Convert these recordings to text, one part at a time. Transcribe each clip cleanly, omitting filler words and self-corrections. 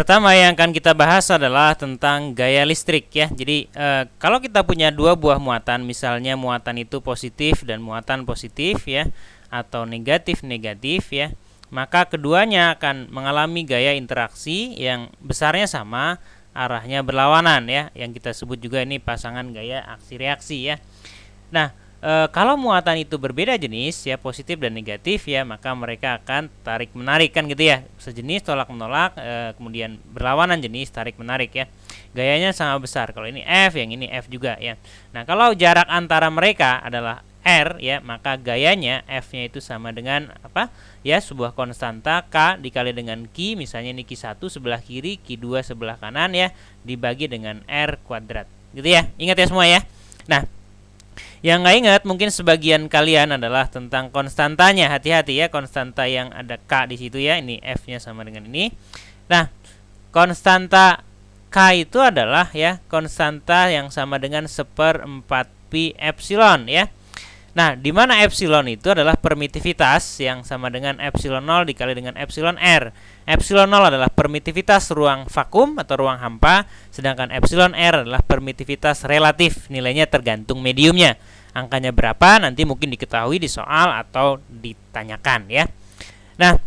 pertama yang akan kita bahas adalah tentang gaya listrik ya. Jadi kalau kita punya dua buah muatan, misalnya muatan itu positif dan muatan positif ya, atau negatif-negatif ya, maka keduanya akan mengalami gaya interaksi yang besarnya sama, arahnya berlawanan ya, yang kita sebut juga ini pasangan gaya aksi reaksi ya. Nah, kalau muatan itu berbeda jenis ya, positif dan negatif ya, maka mereka akan tarik menarik kan gitu ya, sejenis tolak menolak, kemudian berlawanan jenis tarik menarik ya. Gayanya sangat besar. Kalau ini F, yang ini F juga ya. Nah, kalau jarak antara mereka adalah R ya, maka gayanya F-nya itu sama dengan apa? Ya, sebuah konstanta K dikali dengan Q, misalnya ini Q1 sebelah kiri, Q2 sebelah kanan ya, dibagi dengan R kuadrat. Gitu ya. Ingat ya semua ya. Nah, yang nggak ingat mungkin sebagian kalian adalah tentang konstantanya. Hati-hati ya, konstanta yang ada K di situ ya. Ini F-nya sama dengan ini. Nah, konstanta K itu adalah ya konstanta yang sama dengan 1/4 pi epsilon ya. Nah, di mana epsilon itu adalah permitivitas yang sama dengan epsilon 0 dikali dengan epsilon R. Epsilon 0 adalah permitivitas ruang vakum atau ruang hampa, sedangkan epsilon R adalah permitivitas relatif, nilainya tergantung mediumnya. Angkanya berapa nanti mungkin diketahui di soal atau ditanyakan ya. Nah,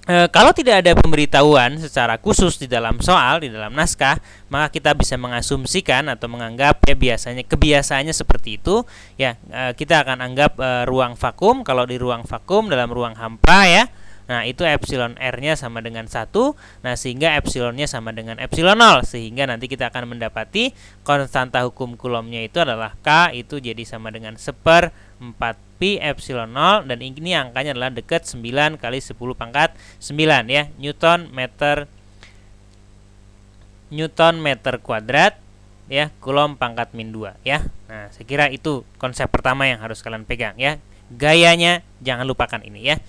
kalau tidak ada pemberitahuan secara khusus di dalam soal, di dalam naskah, maka kita bisa mengasumsikan atau menganggap ya kebiasaannya seperti itu ya. Kita akan anggap ruang vakum, kalau di ruang vakum dalam ruang hampa ya. Nah, itu epsilon R-nya sama dengan 1. Nah, sehingga epsilonnya sama dengan epsilon 0, sehingga nanti kita akan mendapati konstanta hukum Coulombnya itu adalah K itu jadi sama dengan 1/4 pi epsilon 0, dan ini angkanya adalah dekat 9 kali 10 pangkat 9 ya, Newton meter kuadrat ya, Coulomb pangkat min 2 ya. Nah, saya kira itu konsep pertama yang harus kalian pegang ya. Gayanya jangan lupakan ini ya.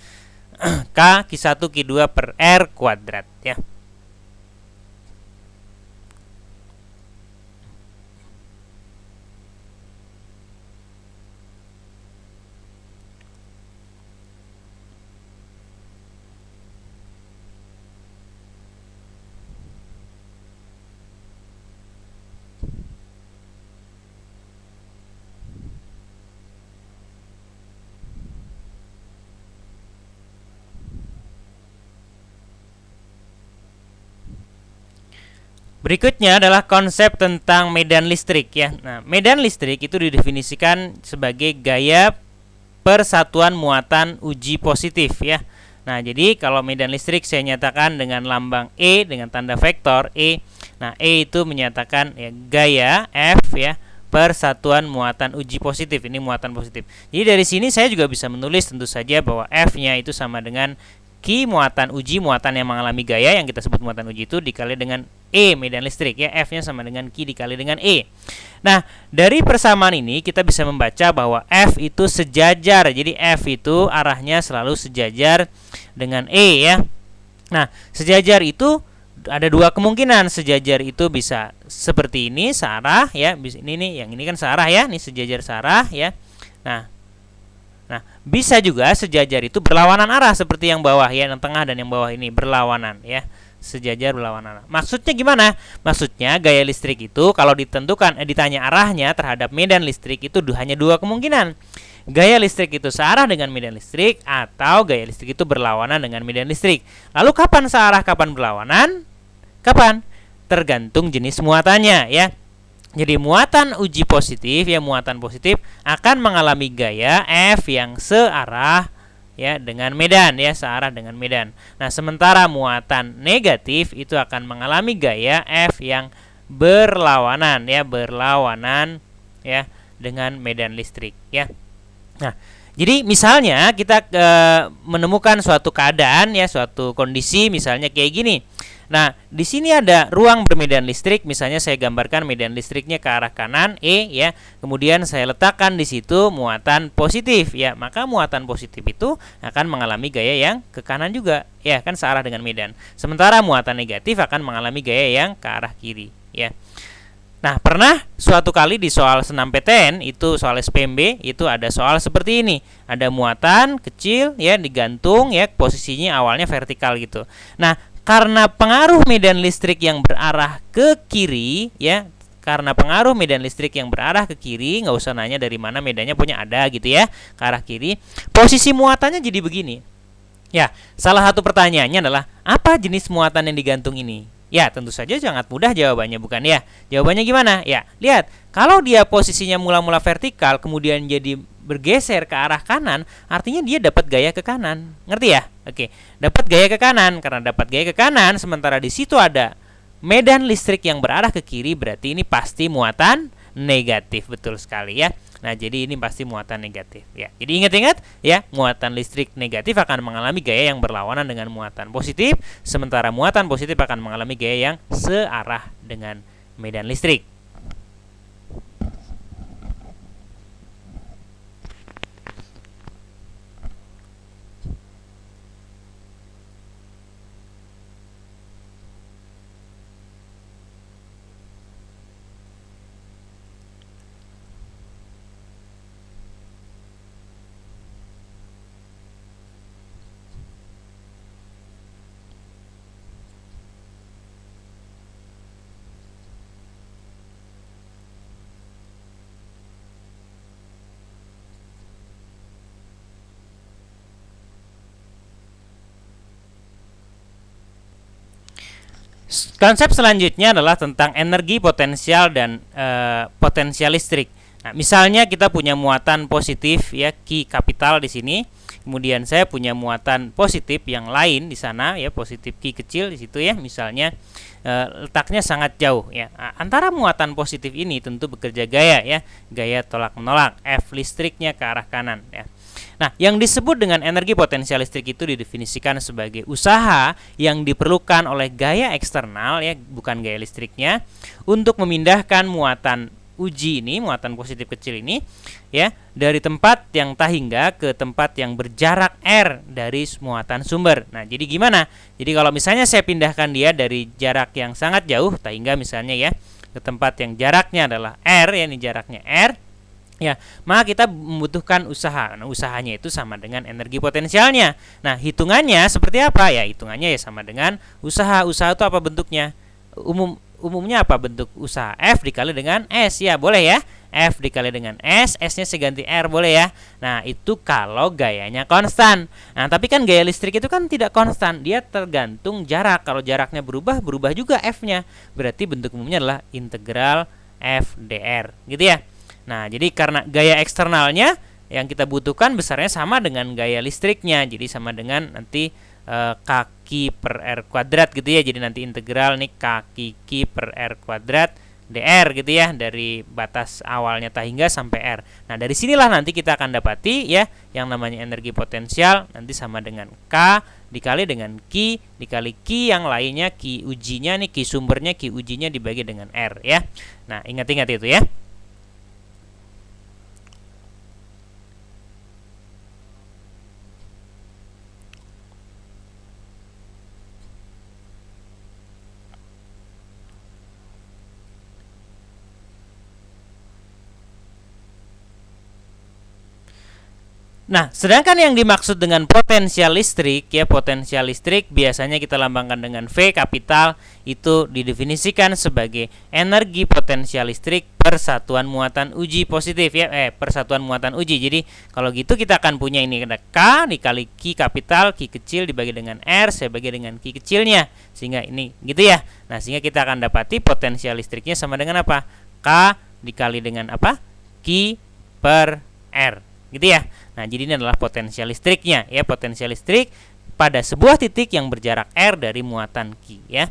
K Q1 Q2 per R kuadrat ya. Berikutnya adalah konsep tentang medan listrik ya. Nah, medan listrik itu didefinisikan sebagai gaya persatuan muatan uji positif ya. Nah, jadi kalau medan listrik saya nyatakan dengan lambang E dengan tanda vektor E. Nah, E itu menyatakan ya gaya F ya persatuan muatan uji positif. Ini muatan positif. Jadi dari sini saya juga bisa menulis tentu saja bahwa F-nya itu sama dengan Q muatan uji, muatan yang mengalami gaya yang kita sebut muatan uji itu dikali dengan E medan listrik ya, F-nya sama dengan Q dikali dengan E. Nah, dari persamaan ini kita bisa membaca bahwa F itu sejajar. Jadi F itu arahnya selalu sejajar dengan E ya. Nah, sejajar itu ada dua kemungkinan. Sejajar itu bisa seperti ini searah ya, ini nih, yang ini kan searah ya, ini sejajar searah ya. Nah, bisa juga sejajar itu berlawanan arah seperti yang bawah ya, yang tengah dan yang bawah ini berlawanan ya. Sejajar berlawanan arah. Maksudnya gimana? Maksudnya gaya listrik itu kalau ditanya arahnya terhadap medan listrik itu hanya dua kemungkinan. Gaya listrik itu searah dengan medan listrik atau gaya listrik itu berlawanan dengan medan listrik. Lalu kapan searah, kapan berlawanan? Kapan? Tergantung jenis muatannya ya. Jadi muatan uji positif ya, muatan positif akan mengalami gaya F yang searah ya dengan medan ya, searah dengan medan. Nah, sementara muatan negatif itu akan mengalami gaya F yang berlawanan ya, berlawanan ya dengan medan listrik ya. Nah, jadi misalnya kita menemukan suatu keadaan ya, suatu kondisi misalnya kayak gini. Nah, di sini ada ruang bermedan listrik, misalnya saya gambarkan medan listriknya ke arah kanan E ya. Kemudian saya letakkan di situ muatan positif ya, maka muatan positif itu akan mengalami gaya yang ke kanan juga ya, kan searah dengan medan. Sementara muatan negatif akan mengalami gaya yang ke arah kiri ya. Nah, pernah suatu kali di soal senam PTN itu soal SPMB itu ada soal seperti ini. Ada muatan kecil ya digantung ya, posisinya awalnya vertikal gitu. Nah, karena pengaruh medan listrik yang berarah ke kiri, ya, karena pengaruh medan listrik yang berarah ke kiri, nggak usah nanya dari mana medannya, punya ada gitu ya, ke arah kiri, posisi muatannya jadi begini. Ya, salah satu pertanyaannya adalah apa jenis muatan yang digantung ini? Ya, tentu saja sangat mudah jawabannya, bukan ya? Jawabannya gimana? Ya, lihat, kalau dia posisinya mula-mula vertikal kemudian jadi bergeser ke arah kanan, artinya dia dapat gaya ke kanan. Ngerti ya? Oke, dapat gaya ke kanan. Karena dapat gaya ke kanan, sementara di situ ada medan listrik yang berarah ke kiri, berarti ini pasti muatan negatif, betul sekali ya. Nah, jadi ini pasti muatan negatif ya. Jadi ingat-ingat ya, muatan listrik negatif akan mengalami gaya yang berlawanan dengan muatan positif, sementara muatan positif akan mengalami gaya yang searah dengan medan listrik. Konsep selanjutnya adalah tentang energi potensial dan potensial listrik. Nah, misalnya kita punya muatan positif ya, Q kapital di sini. Kemudian saya punya muatan positif yang lain di sana ya, positif Q kecil di situ ya. Misalnya letaknya sangat jauh ya. Nah, antara muatan positif ini tentu bekerja gaya ya, gaya tolak-menolak, F listriknya ke arah kanan ya. Nah, yang disebut dengan energi potensial listrik itu didefinisikan sebagai usaha yang diperlukan oleh gaya eksternal ya, bukan gaya listriknya, untuk memindahkan muatan uji ini, muatan positif kecil ini ya, dari tempat yang tak hingga ke tempat yang berjarak R dari muatan sumber. Nah, jadi gimana? Jadi kalau misalnya saya pindahkan dia dari jarak yang sangat jauh, tak hingga misalnya ya, ke tempat yang jaraknya adalah R ya, ini jaraknya R. Ya, maka kita membutuhkan usaha. Nah, usahanya itu sama dengan energi potensialnya. Nah, hitungannya seperti apa? Ya, hitungannya ya sama dengan usaha. Usaha itu apa bentuknya? Umumnya apa bentuk usaha? F dikali dengan S ya, boleh ya? F dikali dengan S, S-nya saya ganti R, boleh ya? Nah, itu kalau gayanya konstan. Nah, tapi kan gaya listrik itu kan tidak konstan, dia tergantung jarak. Kalau jaraknya berubah, berubah juga F-nya. Berarti bentuk umumnya adalah integral F dr, gitu ya. Nah, jadi karena gaya eksternalnya yang kita butuhkan besarnya sama dengan gaya listriknya, jadi sama dengan nanti kaki per R kuadrat gitu ya. Jadi nanti integral nih kaki Q per R kuadrat dr gitu ya, dari batas awalnya tak hingga sampai R. Nah, dari sinilah nanti kita akan dapati ya yang namanya energi potensial nanti sama dengan K dikali dengan Q dikali Q yang lainnya, Q ujinya nih, Q sumbernya, Q ujinya dibagi dengan R ya. Nah, ingat-ingat itu ya. Nah, sedangkan yang dimaksud dengan potensial listrik ya, potensial listrik biasanya kita lambangkan dengan V kapital, itu didefinisikan sebagai energi potensial listrik per satuan muatan uji positif ya, per satuan muatan uji. Jadi kalau gitu kita akan punya ini ada K dikali Q kapital, Q kecil dibagi dengan R, saya bagi dengan Q kecilnya, sehingga ini gitu ya. Nah, sehingga kita akan dapati potensial listriknya sama dengan apa? K dikali dengan apa? Q per R, gitu ya. Nah, jadi ini adalah potensial listriknya ya, potensial listrik pada sebuah titik yang berjarak R dari muatan Q ya.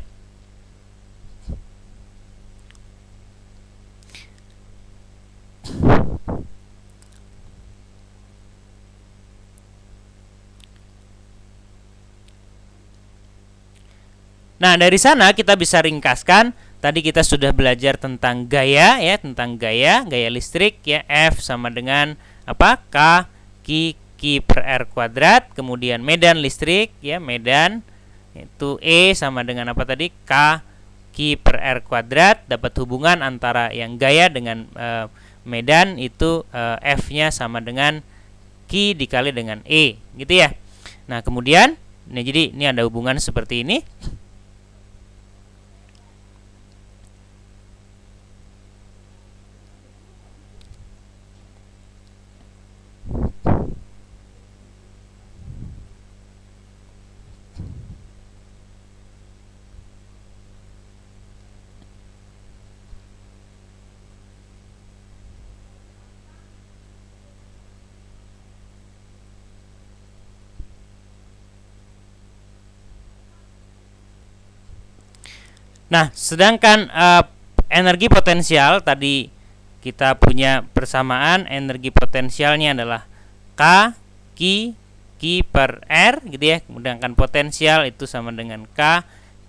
Nah, dari sana kita bisa ringkaskan. Tadi kita sudah belajar tentang gaya ya, tentang gaya listrik ya, F sama dengan apa? K Q per R kuadrat. Kemudian medan listrik ya, medan itu E sama dengan apa tadi? K Q per R kuadrat. Dapat hubungan antara yang gaya dengan medan itu F-nya sama dengan Q dikali dengan E, gitu ya. Nah, kemudian jadi ini ada hubungan seperti ini. Nah, sedangkan energi potensial tadi kita punya persamaan energi potensialnya adalah K Q per R gitu ya. Kemudian potensial itu sama dengan K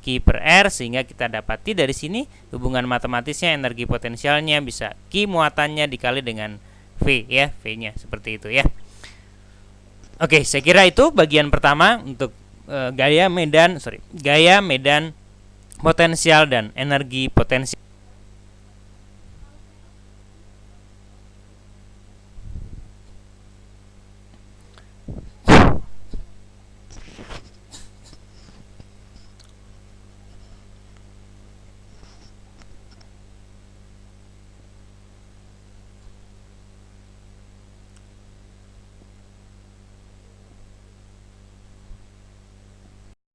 Q per R, sehingga kita dapati dari sini hubungan matematisnya energi potensialnya bisa Q muatannya dikali dengan V ya, V-nya seperti itu ya. Oke, saya kira itu bagian pertama untuk gaya medan potensial dan energi potensial.